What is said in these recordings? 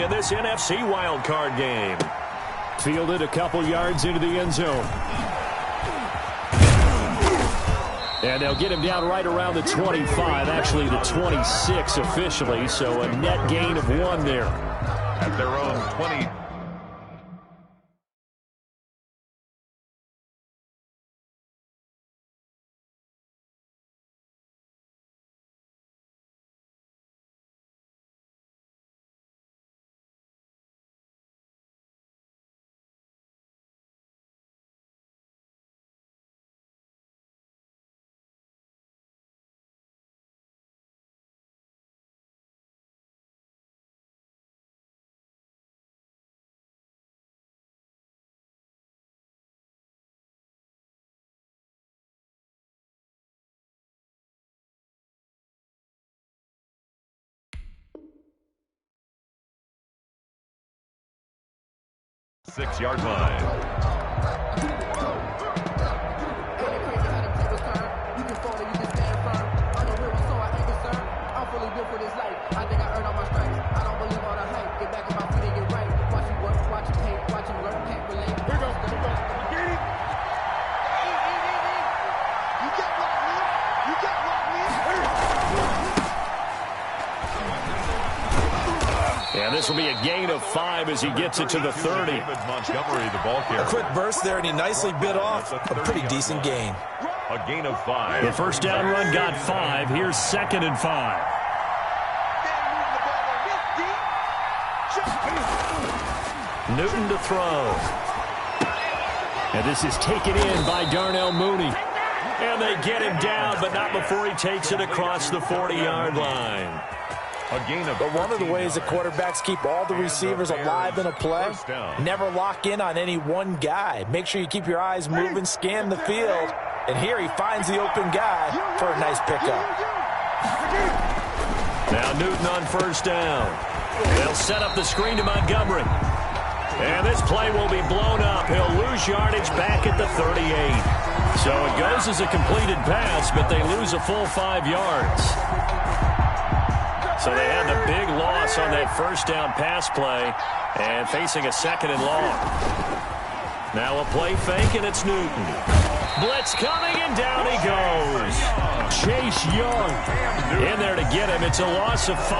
in this NFC wildcard game. Fielded a couple yards into the end zone. And they'll get him down right around the 25, actually the 26 officially, so a net gain of 1 there. At their own 20. Six-yard line. And this will be a gain of 5 as he gets it to the 30. Montgomery, the ball carrier. A quick burst there, and he nicely bit off a pretty decent gain. A gain of 5. The first down run got 5. Here's 2nd and 5. Newton to throw. And this is taken in by Darnell Mooney. And they get him down, but not before he takes it across the 40-yard line. But one of the ways that quarterbacks keep all the receivers alive in a play, never lock in on any one guy. Make sure you keep your eyes moving, scan the field. And here he finds the open guy for a nice pickup. Now Newton on first down. They'll set up the screen to Montgomery. And this play will be blown up. He'll lose yardage back at the 38. So it goes as a completed pass, but they lose a full 5 yards. So they had the big loss on that first down pass play and facing a 2nd and long. Now a play fake, and it's Newton. Blitz coming, and down he goes. Chase Young in there to get him. It's a loss of 5.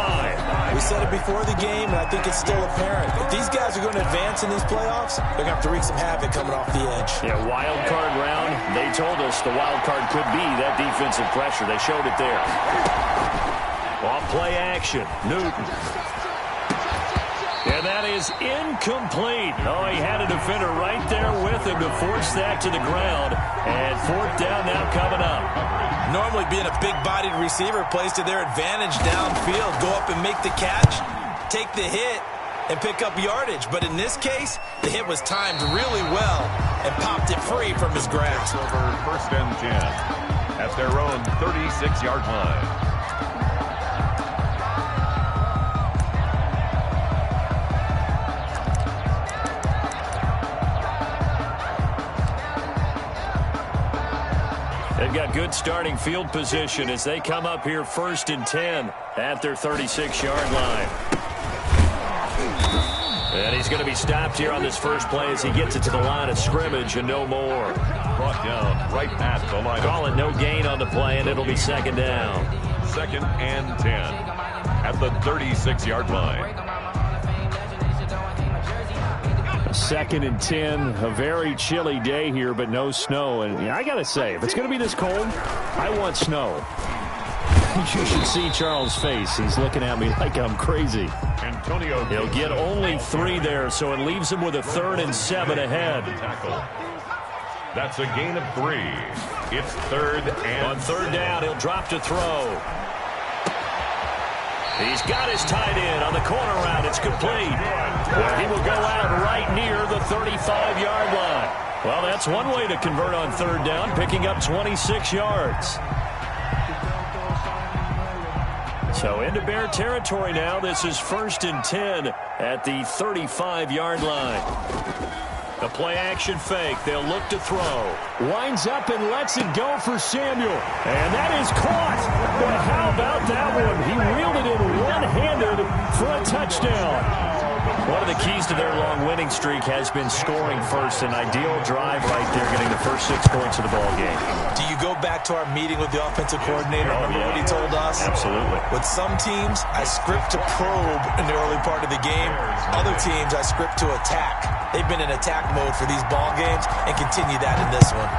We said it before the game, and I think it's still apparent. If these guys are going to advance in these playoffs, they're going to have to wreak some havoc coming off the edge. Yeah, wild card round. They told us the wild card could be that defensive pressure. They showed it there. Off play action, Newton. And that is incomplete. Oh, he had a defender right there with him to force that to the ground. And 4th down now coming up. Normally being a big-bodied receiver plays to their advantage downfield. Go up and make the catch, take the hit, and pick up yardage. But in this case, the hit was timed really well and popped it free from his grasp. Over 1st and 10 at their own 36-yard line. They've got good starting field position as they come up here 1st and 10 at their 36-yard line. And he's going to be stopped here on this first play as he gets it to the line of scrimmage and no more. Brought down right at the line. Call it no gain on the play, and it'll be 2nd down. 2nd and 10 at the 36-yard line. 2nd and 10, a very chilly day here, but no snow. And yeah, I got to say, if it's going to be this cold, I want snow. You should see Charles' face. He's looking at me like I'm crazy. Antonio. He'll get only 3 there, so it leaves him with a 3rd and 7 ahead. That's a gain of 3. It's 3rd and on 3rd down, he'll drop to throw. He's got his tight end on the corner route. It's complete. He will go out right near the 35-yard line. Well, that's one way to convert on 3rd down, picking up 26 yards. So into Bear territory now. This is 1st and 10 at the 35-yard line. The play-action fake. They'll look to throw. Winds up and lets it go for Samuel. And that is caught. But how about that one? He reeled it in one-handed for a touchdown. One of the keys to their long winning streak has been scoring first. An ideal drive right there, getting the first 6 points of the ball game. Do you go back to our meeting with the offensive coordinator? Remember what he told us? Absolutely. With some teams, I script to probe in the early part of the game. Other teams, I script to attack. They've been in attack mode for these ball games and continue that in this one.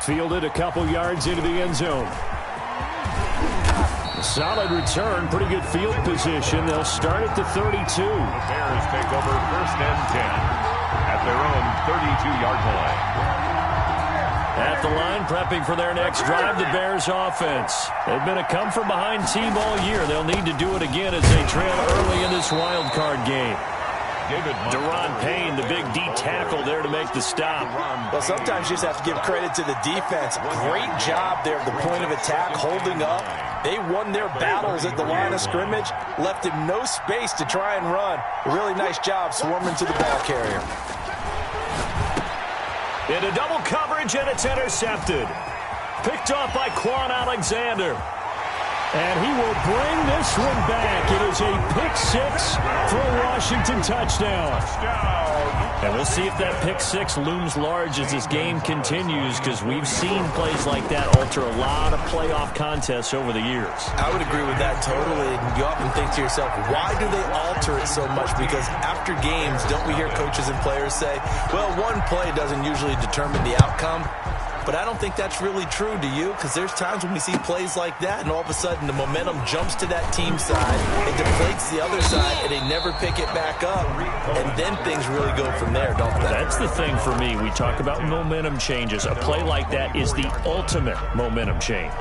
Fielded a couple yards into the end zone. Solid return, pretty good field position. They'll start at the 32. The Bears take over 1st and 10 at their own 32-yard line. At the line, prepping for their next drive, the Bears offense. They've been a come-from-behind team all year. They'll need to do it again as they trail early in this wild card game. Deron Payne, the big D tackle there to make the stop. Well, sometimes you just have to give credit to the defense. Great job there at the point of attack, holding up. They won their battles at the line of scrimmage, left him no space to try and run. A really nice job swarming to the ball carrier. Into double coverage, and it's intercepted. Picked off by Quan Alexander. And he will bring this one back. It is a pick-6 for a Washington touchdown. And we'll see if that pick-6 looms large as this game continues, because we've seen plays like that alter a lot of playoff contests over the years. I would agree with that totally. And you often think to yourself, why do they alter it so much? Because after games, don't we hear coaches and players say, well, one play doesn't usually determine the outcome? But I don't think that's really true, do you? Because there's times when we see plays like that, and all of a sudden the momentum jumps to that team side, it deflates the other side, and they never pick it back up. And then things really go from there, don't they? That's the thing for me. We talk about momentum changes. A play like that is the ultimate momentum change.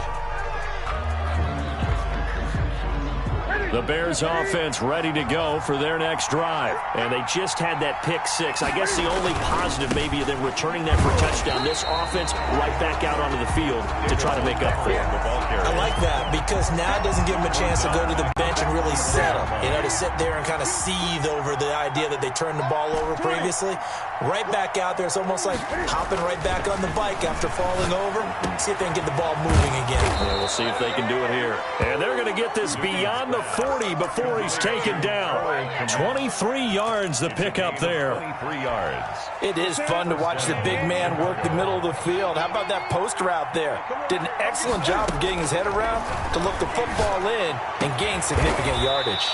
The Bears offense ready to go for their next drive. And they just had that pick-6. I guess the only positive maybe of them returning that for a touchdown. This offense right back out onto the field to try to make up for it. I like that because now it doesn't give them a chance to go to the bench and really settle. You know, to sit there and kind of seethe over the idea that they turned the ball over previously. Right back out there. It's almost like hopping right back on the bike after falling over. See if they can get the ball moving again. Yeah, we'll see if they can do it here. And they're going to get this beyond the 40 before he's taken down. 23 yards the pickup there. 23 yards. It is fun to watch the big man work the middle of the field. How about that post route there? Did an excellent job of getting his head around to look the football in and gain significant yardage.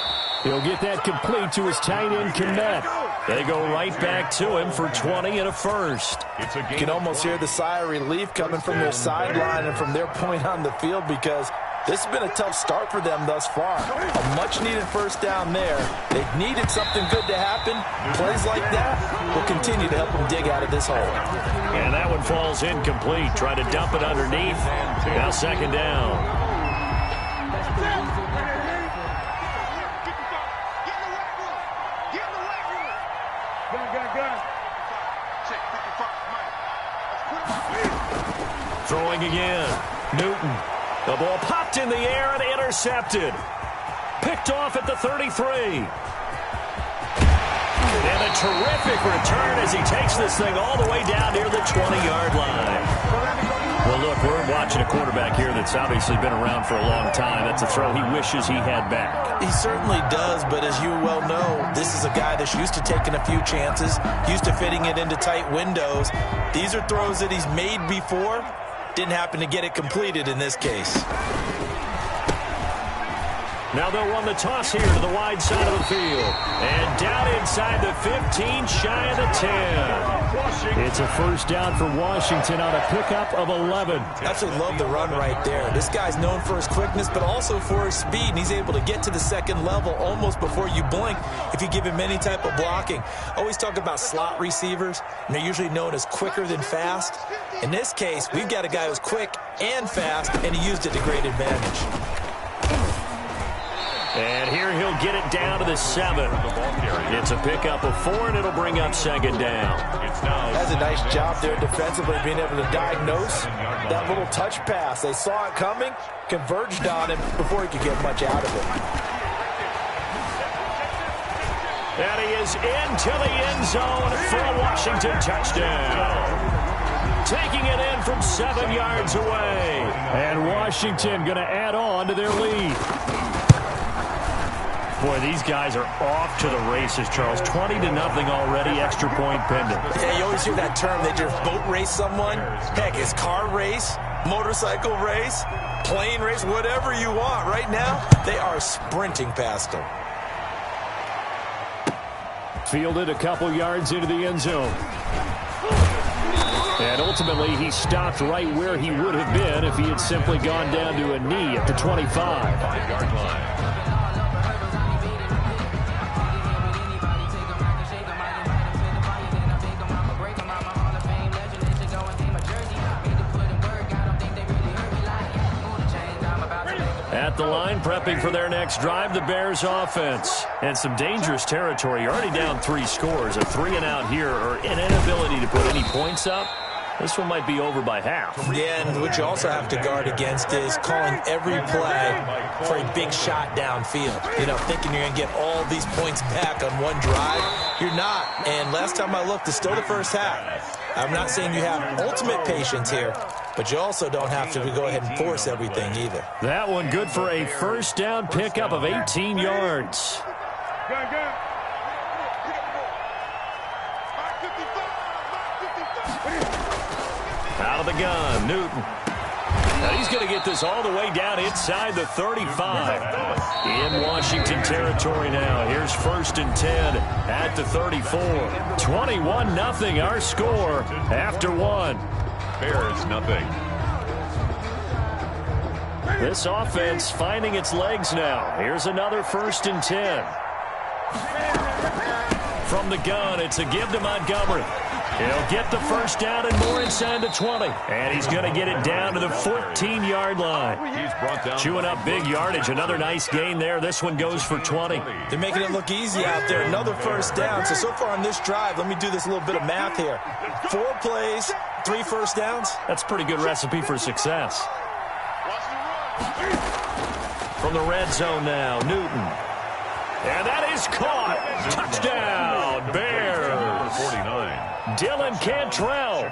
He'll get that complete to his tight end, Kmet. They go right back to him for 20 and a first. You can almost hear the sigh of relief coming from their sideline and from their point on the field because this has been a tough start for them thus far. A much-needed first down there. They've needed something good to happen. Plays like that will continue to help them dig out of this hole. And that one falls incomplete. Try to dump it underneath. Now second down. Throwing again. Newton. The ball popped in the air and intercepted. Picked off at the 33. And a terrific return as he takes this thing all the way down near the 20-yard line. Well, look, we're watching a quarterback here that's obviously been around for a long time. That's a throw he wishes he had back. He certainly does, but as you well know, this is a guy that's used to taking a few chances, used to fitting it into tight windows. These are throws that he's made before. Didn't happen to get it completed in this case. Now they'll run the toss here to the wide side of the field. And down inside the 15, shy of the 10. It's a first down for Washington on a pickup of 11. Absolutely love the run right there. This guy's known for his quickness, but also for his speed. And he's able to get to the second level almost before you blink if you give him any type of blocking. Always talk about slot receivers, and they're usually known as quicker than fast. In this case, we've got a guy who's quick and fast, and he used it to great advantage. And here he'll get it down to the 7. It's a pickup of 4, and it'll bring up second down. That's a nice job there defensively, being able to diagnose that little touch pass. They saw it coming, converged on him before he could get much out of it. And he is into the end zone for a Washington touchdown. Taking it in from 7 yards away. And Washington going to add on to their lead. Boy, these guys are off to the races, Charles. 20-0 already, extra point pending. Yeah, you always hear that term. They just boat race someone. Heck, it's car race, motorcycle race, plane race, whatever you want. Right now, they are sprinting past them. Fielded a couple yards into the end zone. And ultimately, he stopped right where he would have been if he had simply gone down to a knee at the 25. 5-yard line. At the line, prepping for their next drive, the Bears offense. And some dangerous territory. You're already down 3 scores. A 3-and-out here, or an inability to put any points up. This one might be over by half. Yeah, and what you also have to guard against is calling every play for a big shot downfield. You know, thinking you're going to get all these points back on one drive. You're not. And last time I looked, it's still the first half. I'm not saying you have ultimate patience here, but you also don't have to go ahead and force everything either. That one good for a first down pickup of 18 yards. Out of the gun, Newton. Now he's going to get this all the way down inside the 35. In Washington territory now. Here's 1st and 10 at the 34. 21-0 our score after 1. Bears nothing. This offense finding its legs now. Here's another 1st and 10. From the gun, it's a give to Montgomery. He'll get the first down and more inside the 20. And he's going to get it down to the 14-yard line. Chewing up big yardage. Another nice gain there. This one goes for 20. They're making it look easy out there. Another first down. So far on this drive, let me do this little bit of math here. 4 plays, 3 first downs. That's a pretty good recipe for success. From the red zone now, Newton. And that is caught. Touchdown, Bears. 49. Dylan Cantrell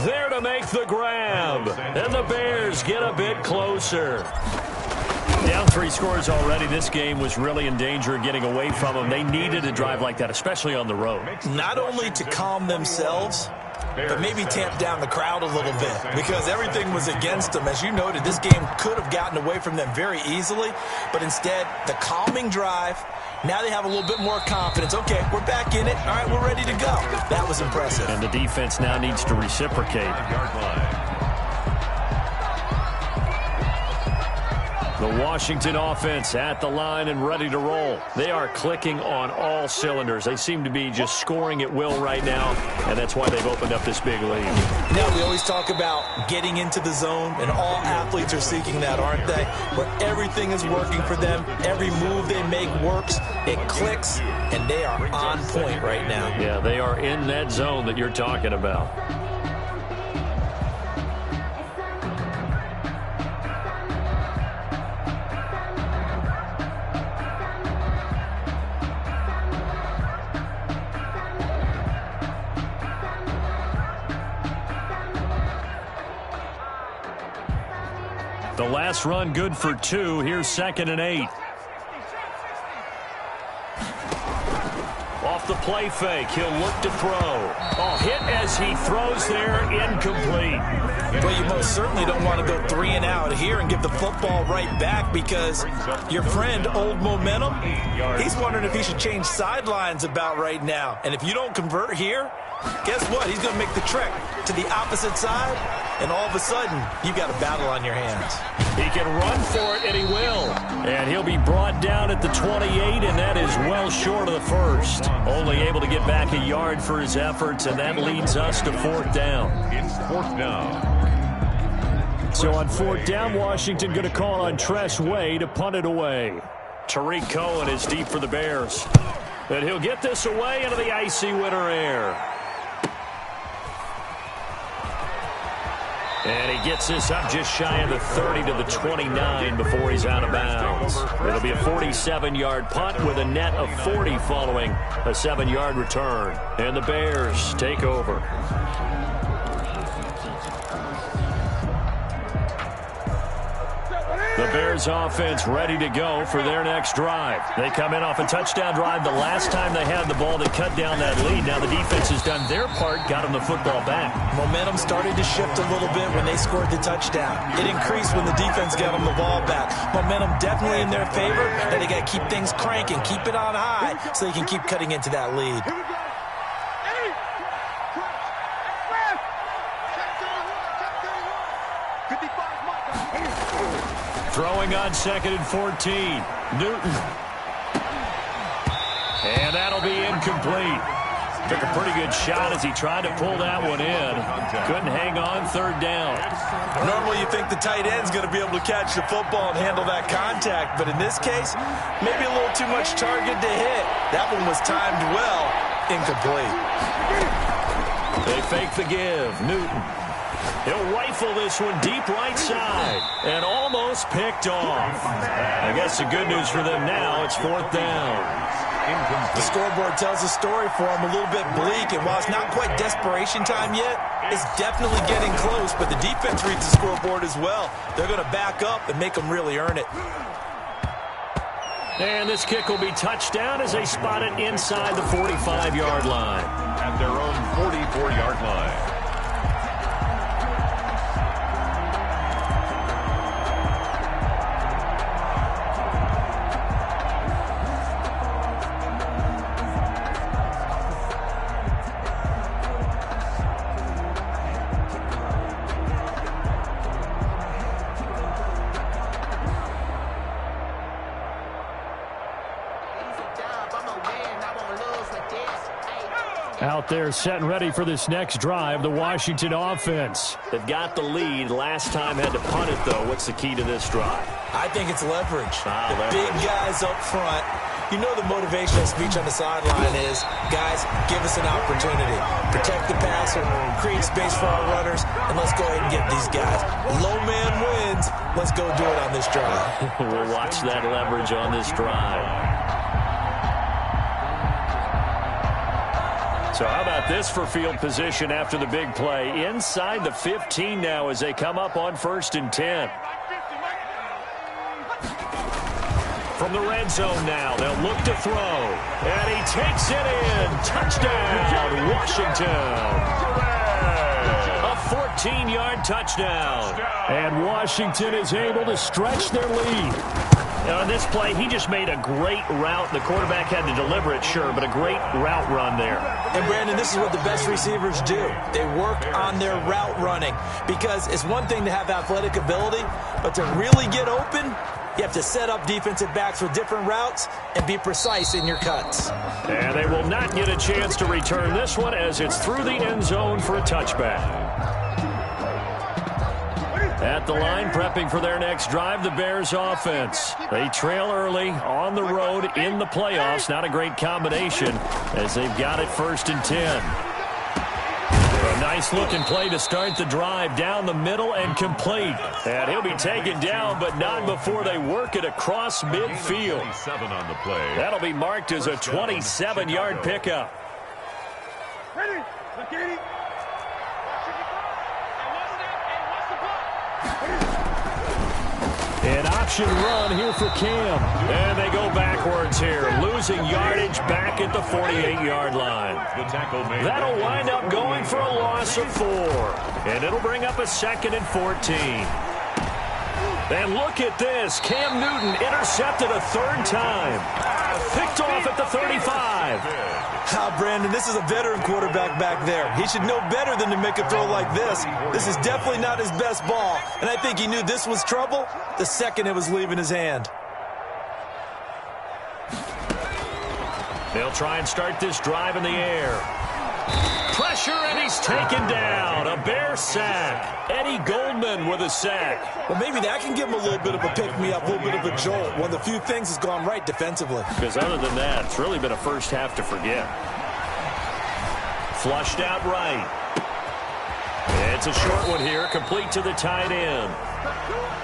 there to make the grab. And the Bears get a bit closer. Down 3 scores already. This game was really in danger of getting away from them. They needed a drive like that, especially on the road. Not only to calm themselves, but maybe tamp down the crowd a little bit because everything was against them. As you noted, this game could have gotten away from them very easily, but instead, the calming drive, now they have a little bit more confidence. Okay, we're back in it. All right, we're ready to go. That was impressive. And the defense now needs to reciprocate. The Washington offense at the line and ready to roll. They are clicking on all cylinders. They seem to be just scoring at will right now, and that's why they've opened up this big lead. Now, we always talk about getting into the zone, and all athletes are seeking that, aren't they? Where everything is working for them. Every move they make works. It clicks, and they are on point right now. Yeah, they are in that zone that you're talking about. The last run good for 2. Here's 2nd and 8. Off the play fake, he'll look to throw. Oh, hit as he throws there, incomplete. Well, you most certainly don't want to go 3 and out here and give the football right back because your friend, Old Momentum, he's wondering if he should change sidelines about right now. And if you don't convert here, guess what? He's going to make the trek to the opposite side, and all of a sudden, you've got a battle on your hands. He can run for it, and he will. And he'll be brought down at the 28, and that is well short of the first. Only able to get back a yard for his efforts, and that leads us to 4th down. It's 4th down. So on 4th down, Washington going to call on Tress Way to punt it away. Tariq Cohen is deep for the Bears. And he'll get this away into the icy winter air. And he gets this up just shy of the 30 to the 29 before he's out of bounds. It'll be a 47-yard punt with a net of 40 following a 7-yard return. And the Bears take over. The Bears offense ready to go for their next drive. They come in off a touchdown drive the last time they had the ball to cut down that lead. Now the defense has done their part, got them the football back. Momentum started to shift a little bit when they scored the touchdown. It increased when the defense got them the ball back. Momentum definitely in their favor, and they got to keep things cranking, keep it on high so they can keep cutting into that lead. Throwing on 2nd and 14. Newton. And that'll be incomplete. Took a pretty good shot as he tried to pull that one in. Couldn't hang on, 3rd down. Normally you think the tight end's going to be able to catch the football and handle that contact, but in this case, maybe a little too much target to hit. That one was timed well, incomplete. They fake the give. Newton. He'll rifle this one deep right side and almost picked off. I guess the good news for them now, it's 4th down. The scoreboard tells a story for them, a little bit bleak, and while it's not quite desperation time yet, it's definitely getting close, but the defense reads the scoreboard as well. They're going to back up and make them really earn it. And this kick will be touchdown as they spot it inside the 45-yard line. At their own 44-yard line. Out there setting ready for this next drive, the Washington offense. They've got the lead. Last time had to punt it, though. What's the key to this drive? I think it's leverage. Big guys up front. You know the motivational speech on the sideline is, guys, give us an opportunity. Protect the passer, create space for our runners, and let's go ahead and get these guys. Low man wins. Let's go do it on this drive. We'll watch that leverage on this drive. So how about this for field position after the big play? Inside the 15 now as they come up on 1st and 10. From the red zone now, they'll look to throw. And he takes it in. Touchdown, Washington. A 14-yard touchdown. And Washington is able to stretch their lead. Now, on this play, he just made a great route. The quarterback had to deliver it, sure, but a great route run there. And, Brandon, this is what the best receivers do. They work on their route running because it's one thing to have athletic ability, but to really get open, you have to set up defensive backs with different routes and be precise in your cuts. And they will not get a chance to return this one as it's through the end zone for a touchback. At the line, prepping for their next drive, the Bears offense. They trail early on the road in the playoffs. Not a great combination as they've got it 1st and 10. A nice-looking play to start the drive down the middle and complete. And he'll be taken down, but not before they work it across midfield. On the play. That'll be marked as a 27-yard pickup. Ready? Look at it. An option run here for Cam. And they go backwards here, losing yardage back at the 48-yard line. That'll wind up going for a loss of 4. And it'll bring up a 2nd and 14. And look at this. Cam Newton intercepted a 3rd time. Picked off at the 35. Brandon, this is a veteran quarterback back there. He should know better than to make a throw like this. This is definitely not his best ball, and I think he knew this was trouble the second it was leaving his hand. They'll try and start this drive in the air. Pressure, and he's taken down. A Bear sack. Eddie Goldman with a sack. Well, maybe that can give him a little bit of a pick-me-up, a little bit of a jolt. One of the few things has gone right defensively. Because other than that, it's really been a first half to forget. Flushed out right. It's a short one here, complete to the tight end.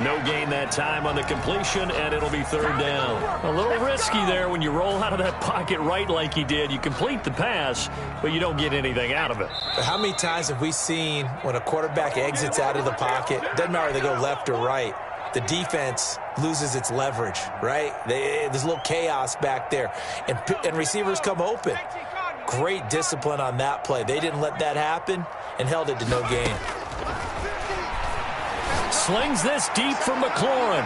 No gain that time on the completion, and it'll be 3rd down. A little risky there when you roll out of that pocket right like he did. You complete the pass, but you don't get anything out of it. But how many times have we seen when a quarterback exits out of the pocket, doesn't matter if they go left or right, the defense loses its leverage, right? There's a little chaos back there, and receivers come open. Great discipline on that play. They didn't let that happen and held it to no gain. Slings this deep for McLaurin.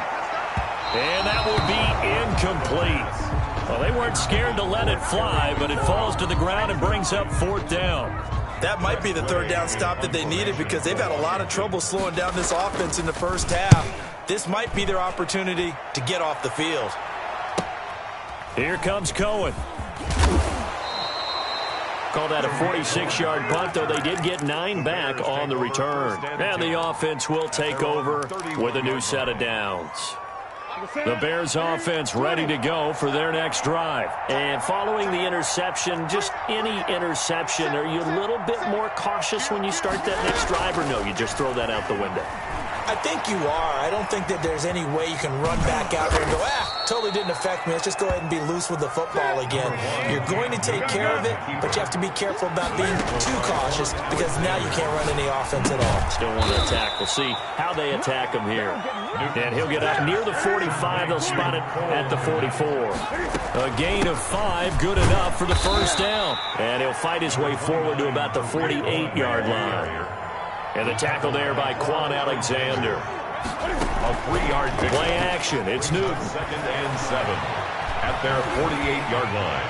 And that will be incomplete. Well, they weren't scared to let it fly, but it falls to the ground and brings up 4th down. That might be the 3rd down stop that they needed because they've had a lot of trouble slowing down this offense in the first half. This might be their opportunity to get off the field. Here comes Cohen. Call that a 46-yard punt, though they did get 9 back on the return. And the offense will take over with a new set of downs. The Bears offense ready to go for their next drive. And following the interception, just any interception, are you a little bit more cautious when you start that next drive, or no, you just throw that out the window? I think you are. I don't think that there's any way you can run back out there and go, totally didn't affect me. Let's just go ahead and be loose with the football again. You're going to take care of it, but you have to be careful about being too cautious because now you can't run any offense at all. Still want to attack. We'll see how they attack him here. And he'll get up near the 45. They'll spot it at the 44. A gain of 5, good enough for the 1st down. And he'll fight his way forward to about the 48-yard line. And the tackle there by Quan Alexander. A 3-yard pickup. Play action. It's Newton. 2nd and 7 at their 48-yard line.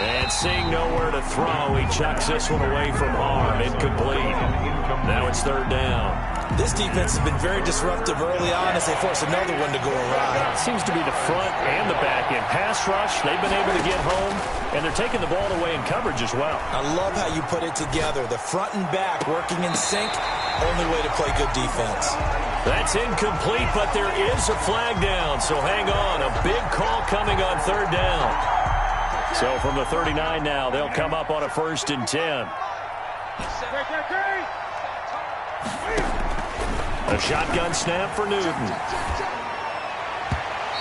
And seeing nowhere to throw, he chucks this one away from harm. Incomplete. Now it's 3rd down. This defense has been very disruptive early on as they force another one to go awry. Seems to be the front and the back end. Pass rush, they've been able to get home, and they're taking the ball away in coverage as well. I love how you put it together. The front and back working in sync, only way to play good defense. That's incomplete, but there is a flag down, so hang on. A big call coming on 3rd down. So from the 39 now, they'll come up on a 1st and 10. A shotgun snap for Newton.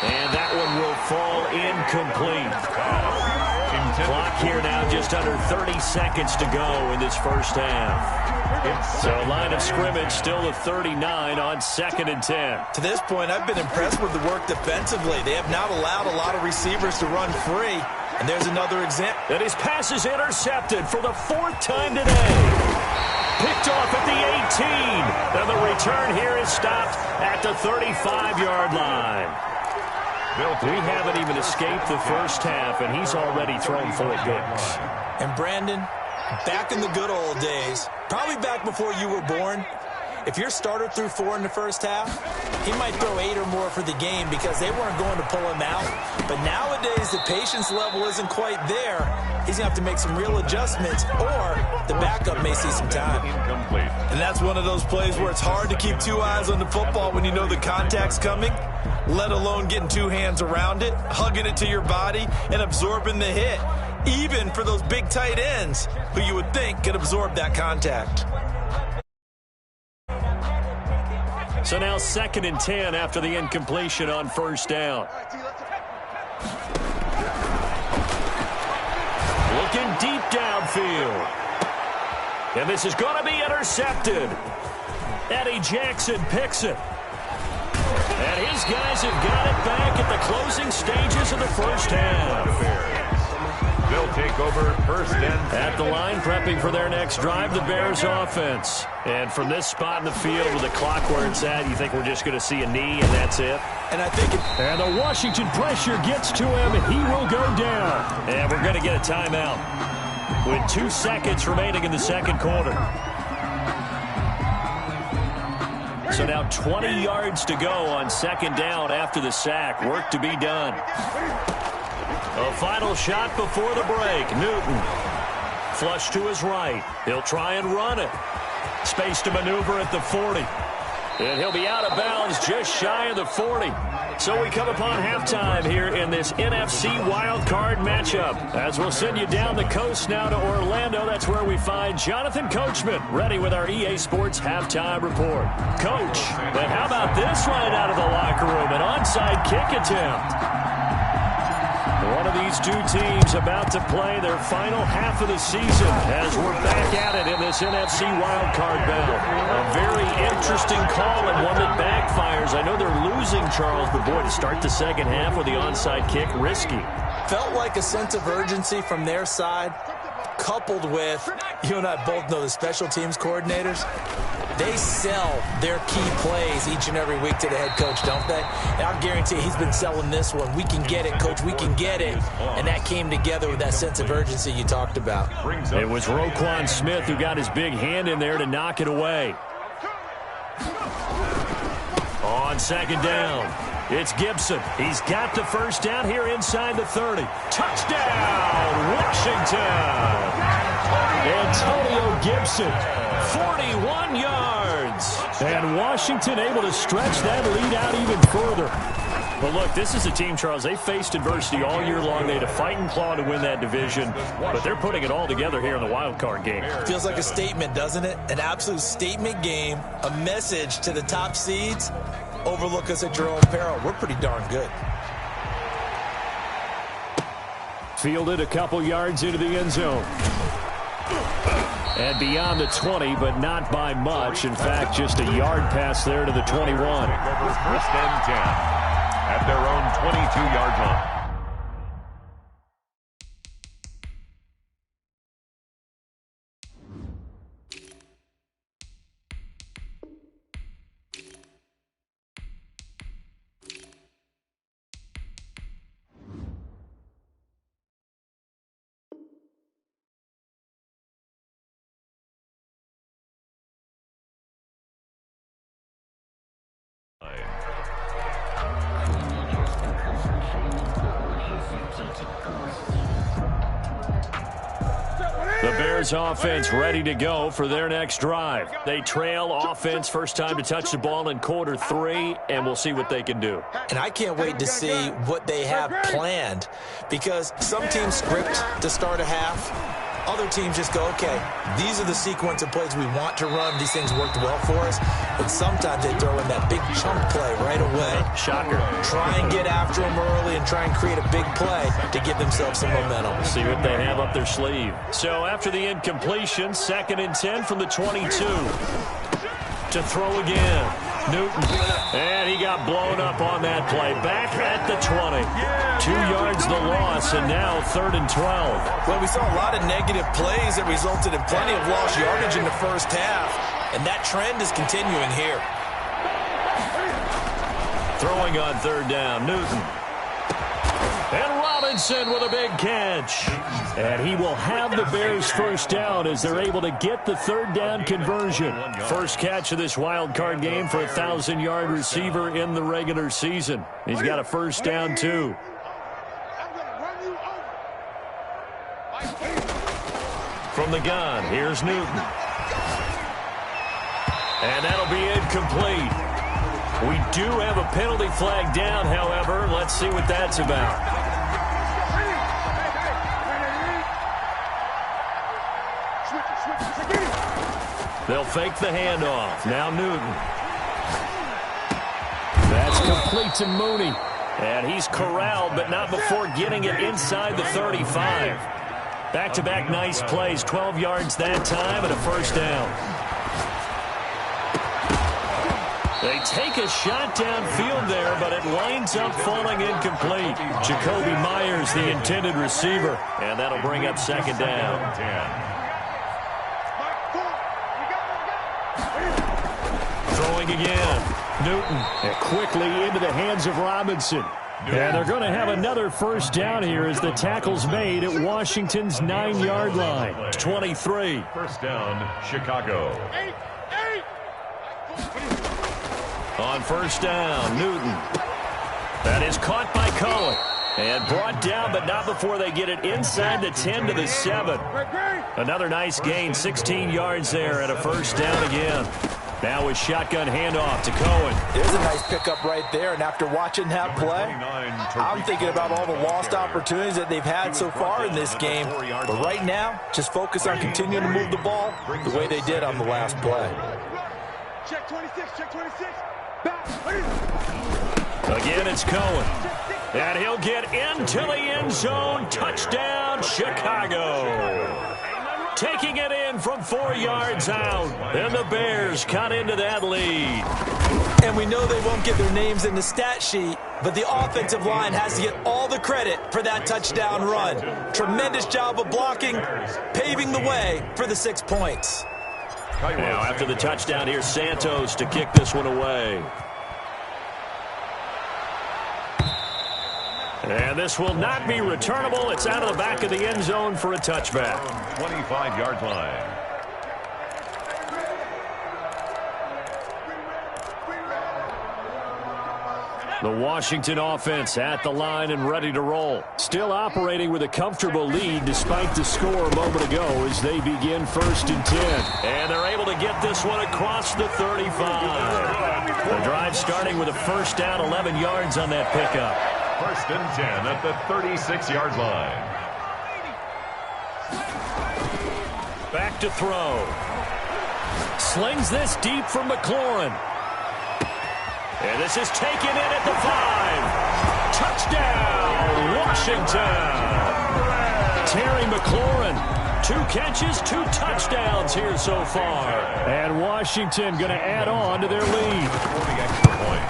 And that one will fall incomplete. Clock here now, just under 30 seconds to go in this first half. So line of scrimmage still the 39 on 2nd and 10. To this point, I've been impressed with the work defensively. They have not allowed a lot of receivers to run free. And there's another example. And his pass is intercepted for the 4th time today. Picked off at the 18. And the return here is stopped at the 35-yard line. We haven't even escaped the first half, and he's already thrown 4 picks. And Brandon, back in the good old days, probably back before you were born, if your starter threw 4 in the first half, he might throw 8 or more for the game because they weren't going to pull him out. But nowadays, the patience level isn't quite there. He's going to have to make some real adjustments, or the backup may see some time. Incomplete. And that's one of those plays where it's hard to keep 2 eyes on the football when you know the contact's coming, let alone getting 2 hands around it, hugging it to your body, and absorbing the hit, even for those big tight ends who you would think could absorb that contact. So now 2nd and 10 after the incompletion on 1st down. Looking deep downfield. And this is going to be intercepted. Eddie Jackson picks it. And his guys have got it back at the closing stages of the first half. They'll take over 1st and 10. At the line, prepping for their next drive, the Bears offense. And from this spot in the field with the clock where it's at, you think we're just going to see a knee and that's it? And I think and the Washington pressure gets to him, and he will go down. And we're going to get a timeout with 2 seconds remaining in the 2nd quarter. So now 20 yards to go on 2nd down after the sack. Work to be done. A final shot before the break. Newton. Flush to his right. He'll try and run it. Space to maneuver at the 40. And he'll be out of bounds just shy of the 40. So we come upon halftime here in this NFC wildcard matchup. As we'll send you down the coast now to Orlando. That's where we find Jonathan Coachman ready with our EA Sports halftime report. Coach, and how about this right out of the locker room? An onside kick attempt. One of these two teams about to play their final half of the season as we're back at it in this NFC wildcard battle. A very interesting call and one that backfires. I know they're losing, Charles, but boy, to start the second half with the onside kick, risky. Felt like a sense of urgency from their side, coupled with, you and I both know the special teams coordinators, they sell their key plays each and every week to the head coach, don't they? And I'll guarantee he's been selling this one. We can get it, coach, we can get it. And that came together with that sense of urgency you talked about. It was Roquan Smith who got his big hand in there to knock it away. On second down, it's Gibson. He's got the first down here inside the 30. Touchdown, Washington! Antonio Gibson, 41 yards. And Washington able to stretch that lead out even further. But look, this is a team, Charles, they faced adversity all year long. They had to fight and claw to win that division, but they're putting it all together here in the wild card game. Feels like a statement, doesn't it? An absolute statement game, a message to the top seeds. Overlook us at your own peril. We're pretty darn good. Fielded a couple yards into the end zone. And beyond the 20, but not by much. In fact, just a yard pass there to the 21. First and 10 at their own 22-yard line. The Bears offense ready to go for their next drive. They trail offense, first time to touch the ball in quarter 3, and we'll see what they can do. And I can't wait to see what they have planned, because some teams script to start a half. Other teams just go, okay, these are the sequence of plays we want to run. These things worked well for us. But sometimes they throw in that big chunk play right away. Shocker. Try and get after them early and try and create a big play to give themselves some momentum. See what they have up their sleeve. So after the incompletion, 2nd and 10 from the 22. To throw again. Newton. And he got blown up on that play. Back at the 20. 2 yards the loss, and now 3rd and 12. Well, we saw a lot of negative plays that resulted in plenty of lost yardage in the first half, and that trend is continuing here. Throwing on 3rd down, Newton. And Robinson with a big catch. And he will have the Bears first down as they're able to get the 3rd down conversion. First catch of this wild card game for a 1,000-yard receiver in the regular season. He's got a first down, too. From the gun, here's Newton. And that'll be incomplete. We do have a penalty flag down, however. Let's see what that's about. They'll fake the handoff. Now Newton. That's complete to Mooney. And he's corralled, but not before getting it inside the 35. Back-to-back nice plays. 12 yards that time and a first down. They take a shot downfield there, but it winds up falling incomplete. Jacoby Myers, the intended receiver. And that'll bring up 2nd down. Throwing again. Newton. And quickly into the hands of Robinson. And they're going to have another first down here as the tackle's made at Washington's 9-yard line. 23. First down, Chicago. On first down, Newton. That is caught by Cohen. And brought down, but not before they get it inside the 10 to the 7. Another nice gain, 16 yards there and a first down again. Now a shotgun handoff to Cohen. There's a nice pickup right there, and after watching that play, I'm thinking about all the lost opportunities that they've had so far in this game. But right now, just focus on continuing to move the ball the way they did on the last play. Check 26, check 26. Again, it's Cohen. And he'll get into the end zone. Touchdown, Chicago. Taking it in from 4 yards out. And the Bears cut into that lead. And we know they won't get their names in the stat sheet, but the offensive line has to get all the credit for that touchdown run. Tremendous job of blocking, paving the way for the 6 points. Now after the touchdown, here's Santos to kick this one away. And this will not be returnable. It's out of the back of the end zone for a touchback. 25-yard line. The Washington offense at the line and ready to roll. Still operating with a comfortable lead despite the score a moment ago as they begin 1st and 10. And they're able to get this one across the 35. The drive starting with a first down, 11 yards on that pickup. 1st and 10 at the 36-yard line. Back to throw. Slings this deep for McLaurin. And this is taken in at the 5. Touchdown, Washington. Terry McLaurin, 2 catches, 2 touchdowns here so far. And Washington going to add on to their lead. 40 extra point.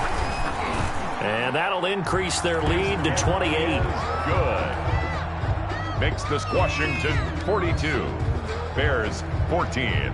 And that'll increase their lead to 28. Good. Makes this Washington 42. Bears 14.